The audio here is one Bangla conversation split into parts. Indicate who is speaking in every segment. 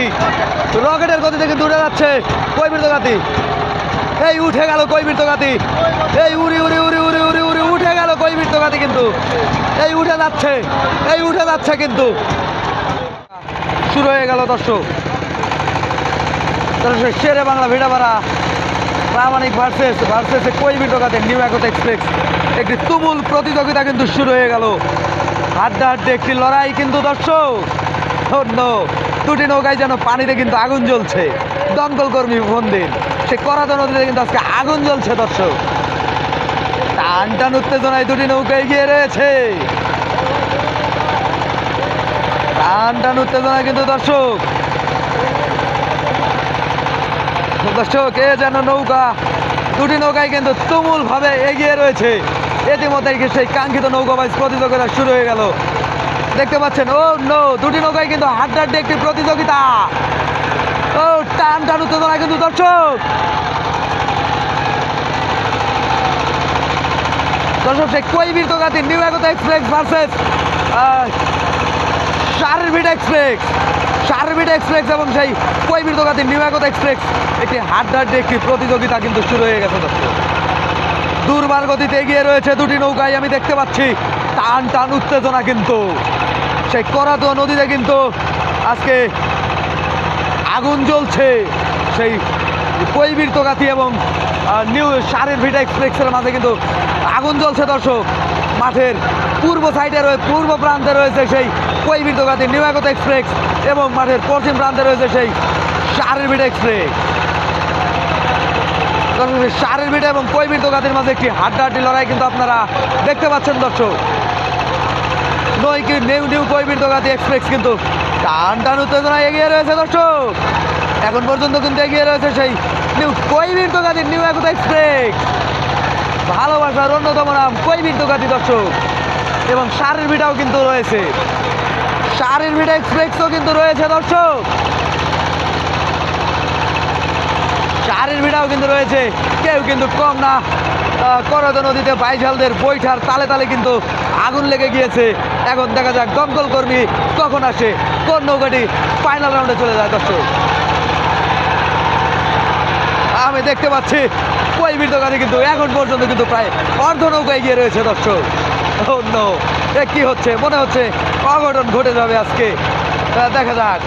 Speaker 1: গতি, রকেটের গতিতে কিন্তু উঠে যাচ্ছে কৈবীর্ত গাতি। এই উঠে গেল কৈবীর্ত গাতি, এই উড়ি উড়ি উড়ি উড়ি উড়ি উড়ি উঠে গেল কৈবীর্ত গাতি, কিন্তু এই উঠে যাচ্ছে, এই উঠে যাচ্ছে কিন্তু শুরু হয়ে গেল দর্শক। শেরে বাংলা ভিড়াপাড়া প্রামাণিক ভার্সেস কৈবীর্ত গাতি নিউ একতা এক্সপ্রেস, একটি তুমুল প্রতিযোগিতা কিন্তু শুরু হয়ে গেল। হাড্ডাহাড্ডি একটি লড়াই কিন্তু দর্শক। দুটি নৌকায় যেন পানিতে কিন্তু আগুন জ্বলছে। দমকল কর্মী বন্দির সে করাতো নদীতে কিন্তু আজকে আগুন জ্বলছে দর্শক। টান টান উত্তেজনায় দুটি নৌকা এগিয়ে রয়েছে, টান টান উত্তেজনায় কিন্তু দর্শক এ যেন নৌকা, দুটি নৌকায় কিন্তু তুমুল ভাবে এগিয়ে রয়েছে। ইতিমধ্যে সেই কাঙ্ক্ষিত নৌকাবাজ প্রতিযোগিতা শুরু হয়ে গেল। দেখতে পাচ্ছেন, ও নো, দুটি নৌকায় কিন্তু হাড্ডাহাড্ডি একটি প্রতিযোগিতা। ও টান টান উত্তেজনা কিন্তু দর্শক সেই কৈবীর্ত গাতি নিউ একতা এক্সপ্রেস ভার্সেস সারভিট এক্সপ্রেস এবং সেই কৈবীর্ত গাতি নিউ একতা এক্সপ্রেস, একটি হাড্ডাহাড্ডি একটি প্রতিযোগিতা কিন্তু শুরু হয়ে গেছে দর্শক। দুর্বার গতিতে এগিয়ে রয়েছে দুটি নৌকায়, আমি দেখতে পাচ্ছি টান টান উত্তেজনা কিন্তু সেই করাতোয়া নদীতে কিন্তু আজকে আগুন জ্বলছে। সেই কৈবীর্ত গাতি এবং নিউ সারভিট এক্সপ্রেসের মাঝে কিন্তু আগুন জ্বলছে দর্শক। মাঠের পূর্ব সাইডে পূর্ব প্রান্তে রয়েছে সেই কৈবীর্ত গাতি নিউ একতা এক্সপ্রেস এবং মাঠের পশ্চিম প্রান্তে রয়েছে সেই সারভিট এক্সপ্রেস। সারভিট এবং কৈবীর্ত গাতির মাঝে একটি হাড্ডাহাড্ডি লড়াই কিন্তু আপনারা দেখতে পাচ্ছেন দর্শক। নিউ কৈবীর্ত গাতি এক্সপ্রেস কিন্তু টান টান উত্তেজনায় এগিয়ে রয়েছে দর্শক। এখন পর্যন্ত কিন্তু এগিয়ে রয়েছে সেই নিউ কৈবীর্ত গাতি নিউ একতা এক্সপ্রেস, ভালোবাসার অন্যতম নাম কৈবীর্ত গাতি দর্শক। এবং সারভিটাও কিন্তু রয়েছে, সারভিট এক্সপ্রেসও কিন্তু রয়েছে দর্শক, সারভিটাও কিন্তু রয়েছে। কেউ কিন্তু কম না, করাতো নদীতে বাইঝালদের বৈঠার তালে তালে কিন্তু আগুন লেগে গিয়েছে। এখন দেখা যাক দমকল কর্মী কখন আসে, কোন নৌকাটি ফাইনাল রাউন্ডে চলে যায় দর্শক। আমি দেখতে পাচ্ছি কৈবীর্ত গাতি কিন্তু এখন পর্যন্ত কিন্তু প্রায় অর্ধ নৌকা এগিয়ে রয়েছে দর্শক। অন্য কি হচ্ছে, মনে হচ্ছে অঘটন ঘটে যাবে আজকে, দেখা যাক।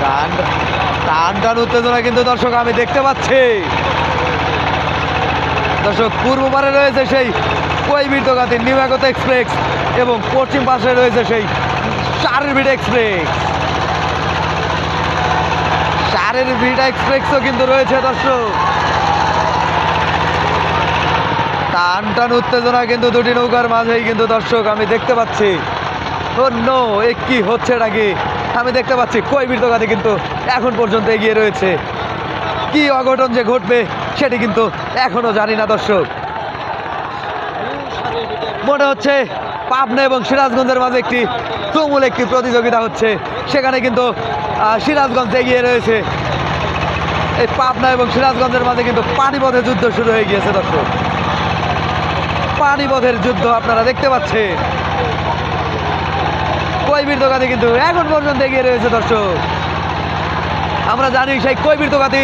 Speaker 1: টান টান উত্তেজনা কিন্তু দর্শক আমি দেখতে পাচ্ছি দর্শক। পূর্ব পারে রয়েছে সেই কৈবীর্ত গাতি নিউ একতা এক্সপ্রেস এবং পশ্চিম পাশে রয়েছে সেই সারভিট এক্সপ্রেস। সারভিট এক্সপ্রেসও কিন্তু রয়েছে দর্শক। টান টান উত্তেজনা কিন্তু দুটি নৌকার মাঝেই কিন্তু দর্শক আমি দেখতে পাচ্ছি। কি হচ্ছে নাকি, আমি দেখতে পাচ্ছি কৈবীর্ত গাতি কিন্তু এখন পর্যন্ত এগিয়ে রয়েছে। কি অঘটন যে ঘটবে সেটি কিন্তু এখনো জানি না দর্শক। মনে হচ্ছে পাবনা এবং সিরাজগঞ্জের মাঝে একটি তুমুল একটি প্রতিযোগিতা হচ্ছে, সেখানে কিন্তু সিরাজগঞ্জ এগিয়ে রয়েছে। এই পাবনা এবং সিরাজগঞ্জের মাঝে কিন্তু পানিপথের যুদ্ধ শুরু হয়ে গিয়েছে দর্শক। পানিপথের যুদ্ধ আপনারা দেখতে পাচ্ছেন। কৈবীর্ত গাতি কিন্তু এখন পর্যন্ত এগিয়ে রয়েছে দর্শক। আমরা জানি সেই কৈবীর্ত গাতি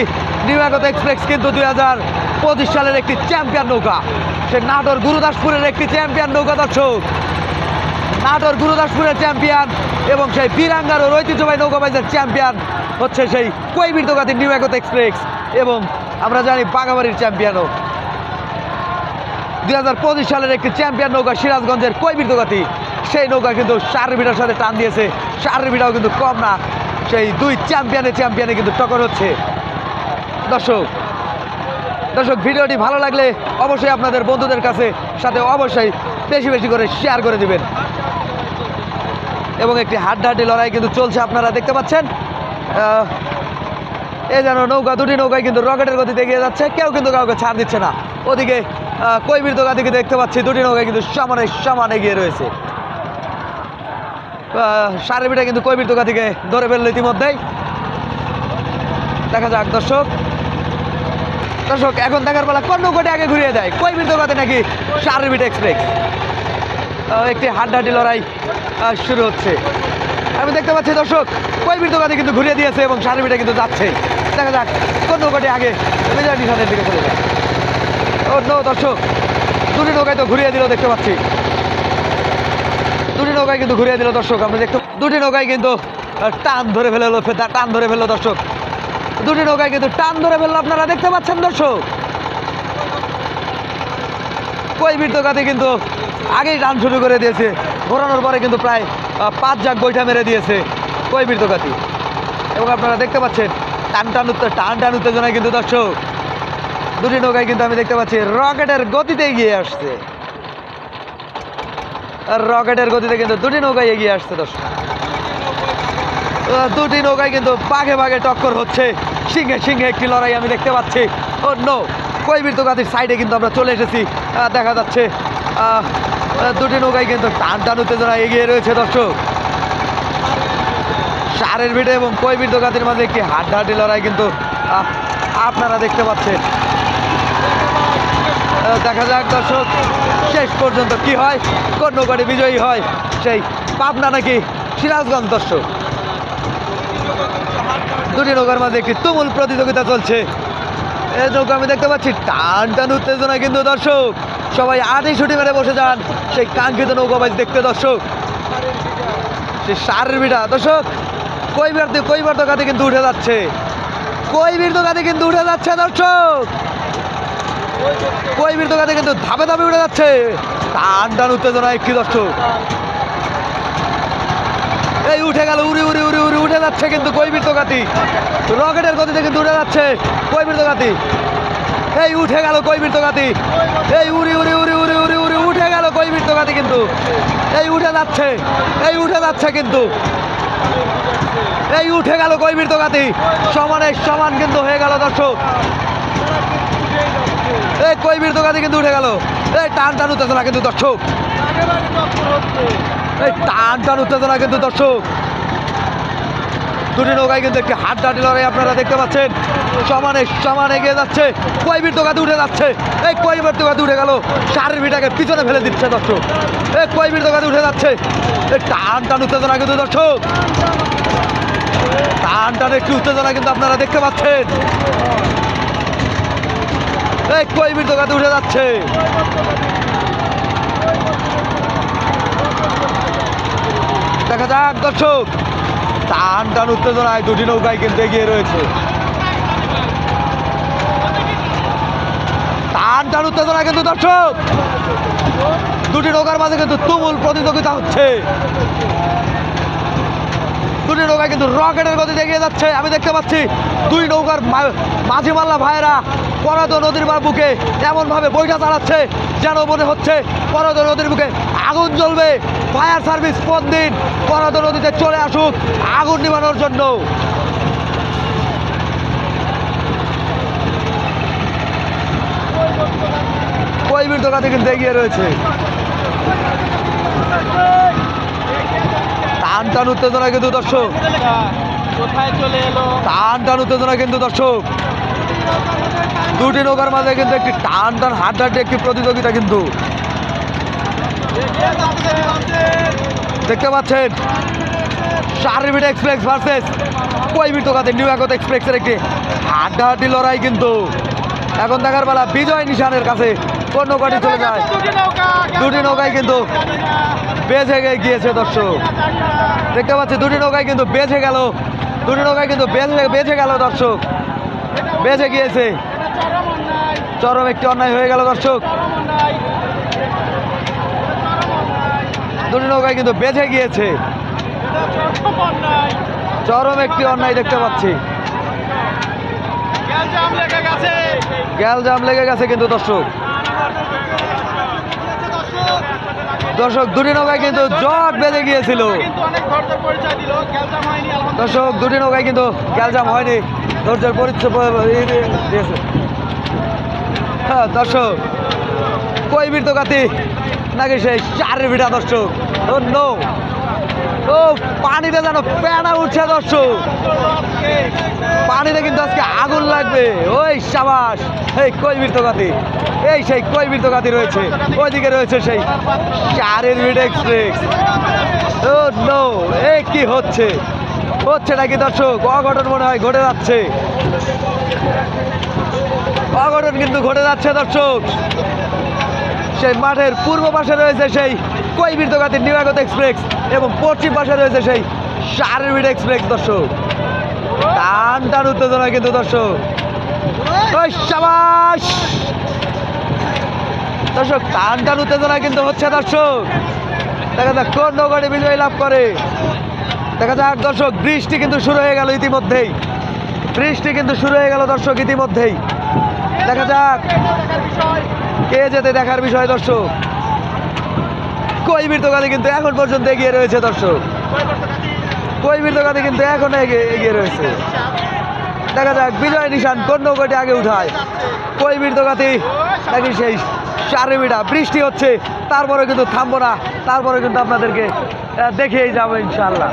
Speaker 1: নিউ একতা এক্সপ্রেস কিন্তু 2025 সালের একটি চ্যাম্পিয়ন নৌকা, সে নাটোর গুরুদাসপুরের একটি চ্যাম্পিয়ন নৌকা দর্শক। নাটোর গুরুদাসপুরের চ্যাম্পিয়ন এবং সেই বীরাঙ্গানোর ঐতিহ্যবাহী নৌকাবাইজের চ্যাম্পিয়ন হচ্ছে সেই কৈবীর্ত গাতি নিউ একতা এক্সপ্রেস। এবং আমরা জানি বাগাবাড়ির চ্যাম্পিয়নও 2025 সালের একটি চ্যাম্পিয়ন নৌকা সিরাজগঞ্জের কৈবীর্ত গাতি, সেই নৌকা কিন্তু সারভিটার সাথে টান দিয়েছে। সারভিটাও কিন্তু কম না, সেই দুই চ্যাম্পিয়নে কিন্তু টক্কর হচ্ছে দর্শক। ভিডিওটি ভালো লাগলে অবশ্যই আপনাদের বন্ধুদের সাথে অবশ্যই বেশি বেশি করে শেয়ার করে দিবেন। এবং একটি হাড্ডাহাড্ডি লড়াই কিন্তু চলছে, আপনারা দেখতে পাচ্ছেন। এই যেন দুটি নৌকায় কিন্তু রকেটের গতিতে এগিয়ে যাচ্ছে, কেউ কিন্তু কাউকে ছাড় দিচ্ছে না। ওদিকে কৈবীর্ত গাতিকে দেখতে পাচ্ছি দুটি নৌকায় কিন্তু সমান এগিয়ে রয়েছে। সারভিটা কিন্তু কৈবীর্ত গাতিকে ধরে ফেললো ইতিমধ্যেই, দেখা যাক দর্শক। এখন দেখার বেলা কোন নৌকাটি আগে ঘুরিয়ে দেয়, কৈবীর্ত গাতি নাকি সারভিট এক্সপ্রেস। একটি হাড্ডাহাড্ডি লড়াই শুরু হচ্ছে। আমি দেখতে পাচ্ছি দর্শক কৈবীর দোকানে কিন্তু ঘুরিয়ে দিয়েছে এবং সার্বিটা কিন্তু যাচ্ছে। দেখা যাক কোন নৌকাটি আগে বিজয় নিশানের দিকে চলে যায়। ও নো দর্শক, দুটি নৌকায় তো ঘুরিয়ে দিল দেখতে পাচ্ছি। দুটি নৌকায় কিন্তু ঘুরিয়ে দিল দর্শক। আমরা দেখতে দুটি নৌকায় কিন্তু টান ধরে ফেললো, টান ধরে ফেললো দর্শক। দুটি নৌকায় কিন্তু টান ধরে ফেললো, আপনারা দেখতে পাচ্ছেন দর্শক। কৈবীর দোকানে কিন্তু আগেই টান শুরু করে দিয়েছে, ঘোরানোর পরে কিন্তু প্রায় 5 ঝাঁক বৈঠা মেরে দিয়েছে কৈবীর দোকানে। এবং আপনারা দেখতে পাচ্ছেন টান উত্তেজনায় কিন্তু দর্শক দুটি নৌকায় কিন্তু আমি দেখতে পাচ্ছি রকেটের গতিতে এগিয়ে আসছে। আর রকেটের গতিতে কিন্তু দুটি নৌকায় এগিয়ে আসছে দর্শক। দুটি নৌকায় কিন্তু বাঘে বাঘে টক্কর হচ্ছে, সিংহে সিংহে একটি লড়াই আমি দেখতে পাচ্ছি। ও নো, কৈবীর দোকানের সাইডে কিন্তু আমরা চলে এসেছি। দেখা যাচ্ছে দুটি নৌকায় কিন্তু টান উত্তেজনায় এগিয়ে রয়েছে দর্শক। সারের ভিড়ে এবং কৈবীর দোকানের মাঝে একটি হাড্ডাহাড্ডি লড়াই কিন্তু আপনারা দেখতে পাচ্ছেন। দেখা যাক দর্শক শেষ পর্যন্ত কি হয়, কোন নৌকাটি বিজয়ী হয়, সেই পাবনা নাকি সিরাজগঞ্জ দর্শক। দুটি নৌকার মাঝে একটি তুমুল প্রতিযোগিতা চলছে। এই নৌকা আমি দেখতে পাচ্ছি টান উত্তেজনা কিন্তু দর্শক। সবাই আটই ছুটি মেরে বসে যান সেই কাঙ্ক্ষিত নৌকাবাজ দেখতে দর্শক। সেই সারের বিটা দর্শক কৈবীর দোকানে কিন্তু উঠে যাচ্ছে, কৈবীর দোকানে কিন্তু উঠে যাচ্ছে দর্শক। কৈবীর দোকানে কিন্তু ধাপে ধাপে উঠে যাচ্ছে, টান উত্তেজনা একটি দর্শক। এই উঠে গেল, উড়ি উড়ি উড়ি উড়ি উঠে যাচ্ছে কিন্তু কৈবীর দোকানে, রকেটের গতিতে কিন্তু উঠে যাচ্ছে কৈবীর দোকানে। এই উঠে গেল কৈবীর দোকানে, এই উড়ি উড়ি উড়ি উড়ি উড়ি উড়ি উঠে গেল কৈবীর দোকানে কিন্তু। এই উঠে যাচ্ছে, এই উঠে যাচ্ছে কিন্তু, এই উঠে গেল কৈবীর দোকানে, সমানে সমান কিন্তু হয়ে গেল দর্শক। এই কৈবীর দোকানে কিন্তু উঠে গেল, এই টান উত্তেজনা কিন্তু দর্শক, এই টান উত্তেজনা কিন্তু দর্শক। দুটি নৌকায় কিন্তু একটি হাড্ডাহাড্ডি লড়াই আপনারা দেখতে পাচ্ছেন, সমানে সমান এগিয়ে যাচ্ছে। কৈবীর দোকানে উঠে যাচ্ছে, এই কৈবীর দোকানে উঠে গেল, সারের ভিটাকে পিছনে ফেলে দিচ্ছে দর্শক। এই কৈবীর দোকানে উঠে যাচ্ছে, এই টান উত্তেজনা কিন্তু দর্শক, টান একটি উত্তেজনা কিন্তু আপনারা দেখতে পাচ্ছেন। এই কৈবীর দোকানে উঠে যাচ্ছে, দেখা যাক দর্শক টান উত্তেজনায় দুটি নৌকায় কিন্তু এগিয়ে রয়েছে। টান উত্তেজনা কিন্তু দর্শক দুটি নৌকার মাঝে কিন্তু তুমুল প্রতিযোগিতা হচ্ছে। দুটি নৌকায় কিন্তু রকেটের গতিতে এগিয়ে যাচ্ছে। আমি দেখতে পাচ্ছি দুই নৌকার মাঝি মাল্লা ভাইয়েরা পরাদ নদীর বুকে এমনভাবে বৈঠা চালাচ্ছে যেন মনে হচ্ছে পরাদ নদীর বুকে আগুন জ্বলবে। ফায়ার সার্ভিস ফোন দিন, পরাদ নদীতে চলে আসুক আগুন নিভানোর জন্য। কৈবীর দোকানে কিন্তু এগিয়ে রয়েছে, টান উত্তেজনা কিন্তু দর্শক, টান উত্তেজনা কিন্তু দর্শক। দুটি নৌকার মাঝে কিন্তু একটি টান হাড্ডাহাড্ডি একটি প্রতিযোগিতা কিন্তু দেখতে পাচ্ছেন। সার্বিট এক্সপ্রেস ভার্সেস কৈবীর দোকানে নিউ আগত এক্সপ্রেসের একটি হাড্ডাহাড্ডি লড়াই কিন্তু এখন দেখার বেলা বিজয় নিশানের কাছে কোন নৌকাটি চলে যায়। দুটি নৌকায় কিন্তু বেঁচে গিয়েছে দর্শক, দেখতে পাচ্ছি দুটি নৌকায় কিন্তু বেঁচে গেল, দুটি নৌকায় কিন্তু বেঁচে গেল দর্শক, বেঁচে গিয়েছে। চরম একটি অন্যায় হয়ে গেল দর্শক, দুটি নৌকায় কিন্তু বেঁচে গিয়েছে, চরম একটি অন্যায় দেখতে পাচ্ছি। গ্যালজাম লেগে গেছে কিন্তু দর্শক, দর্শক দুটি নৌকায় কিন্তু জট বেঁধে গিয়েছিল দর্শক, দুটি নৌকায় কিন্তু গ্যালজাম হয়নি, ধৈর্যের পরিচয় দিয়েছে। হ্যাঁ দর্শক, কৈবীর দোকানে নাকি সেই চারের ভিটা দর্শক। ও নো, ও পানিতে যেন প্যানা উঠছে দর্শক, পানিতে কিন্তু আজকে আগুন লাগবে। ওই সাবাস, এই কই বীরতগাতি, এই সেই কই বীরতগাতি রয়েছে, ওইদিকে রয়েছে সেই শারীরবিট এক্সপ্রেস। ও নো, এই কি হচ্ছে, হচ্ছে নাকি দর্শক? অঘটন মনে হয় ঘটে যাচ্ছে, অঘটন কিন্তু ঘটে যাচ্ছে দর্শক। সেই মাঠের পূর্ব পাশে রয়েছে সেই কই বীরতগাতির নিবাগত এক্সপ্রেস এবং পশ্চিম পাশে রয়েছে সেই শারীরবিট এক্সপ্রেস দর্শক। টান টান উত্তেজনা কিন্তু দর্শক। ওই সাবাস দর্শক, টান টান উত্তেজনা কিন্তু হচ্ছে দর্শক। দেখা যাক কোন নৌকাটি বিজয় লাভ করে। দেখা যাক দর্শক, বৃষ্টি কিন্তু শুরু হয়ে গেল ইতিমধ্যেই, বৃষ্টি কিন্তু শুরু হয়ে গেল দর্শক ইতিমধ্যেই। দেখা যাক কে যেতে দেখার বিষয় দর্শক। কই বীরতগাতি কিন্তু এখন পর্যন্ত এগিয়ে রয়েছে দর্শক, কই বীরতগাতি কিন্তু এখন এগিয়ে রয়েছে। দেখা যাক বিজয় নিশান কোন নৌকাটি আগে উঠায়, কই বীরতগাতি নাকি সেই শারীরবিটা। বৃষ্টি হচ্ছে, তারপরে কিন্তু থামবো না, তারপরে কিন্তু আপনাদেরকে দেখেই যাবো ইনশাল্লাহ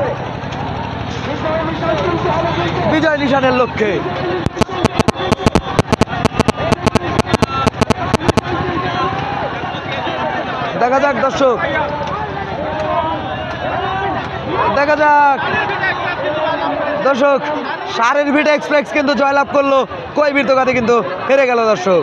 Speaker 1: বিজয় নিশানের লক্ষ্যে। দেখা যাক দর্শক, দেখা যাক দর্শক, শারীরবিট এক্সপ্রেস কিন্তু জয়লাভ করলো, কই বীরতগাতি কিন্তু হেরে গেল দর্শক।